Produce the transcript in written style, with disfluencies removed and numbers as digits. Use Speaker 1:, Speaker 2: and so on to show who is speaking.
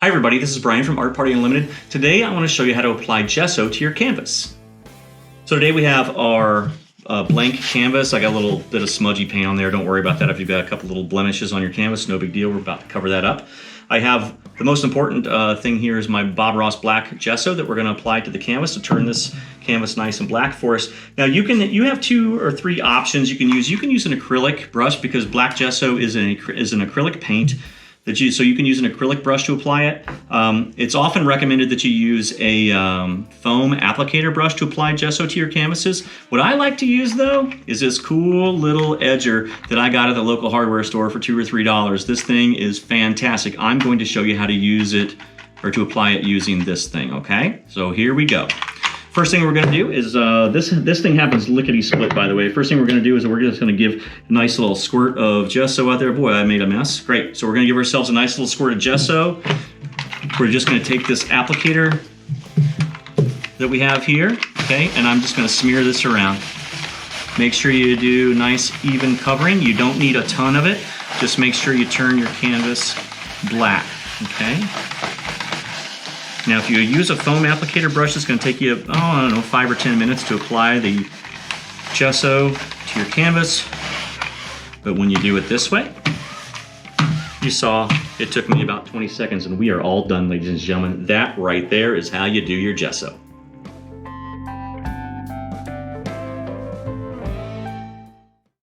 Speaker 1: everybody, this is Brian from Art Party Unlimited. Today I want to show you how to apply gesso to your canvas. So today we have our blank canvas. I got a little bit of smudgy paint on there. Don't worry about that if you've got a couple little blemishes on your canvas. No big deal. We're about to cover that up. I have the most important thing here is my Bob Ross black gesso that we're going to apply to the canvas to turn this canvas nice and black for us. Now you have 2 or 3 options you can use. You can use an acrylic brush because black gesso is an acrylic paint. So you can use an acrylic brush to apply it. It's often recommended that you use a foam applicator brush to apply gesso to your canvases. What I like to use though is this cool little edger that I got at the local hardware store for $2 or $3. This thing is fantastic. I'm going to show you how to use it or to apply it using this thing, okay? So here we go. First thing we're going to do is, this thing happens lickety-split, by the way. First thing we're going to do is we're just going to give a nice little squirt of gesso out there. Boy, I made a mess. Great. So we're going to give ourselves a nice little squirt of gesso. We're just going to take this applicator that we have here, okay, and I'm just going to smear this around. Make sure you do nice even covering. You don't need a ton of it. Just make sure you turn your canvas black, okay? Now, if you use a foam applicator brush, it's going to take you, I don't know, 5 or 10 minutes to apply the gesso to your canvas. But when you do it this way, you saw it took me about 20 seconds, and we are all done, ladies and gentlemen. That right there is how you do your gesso.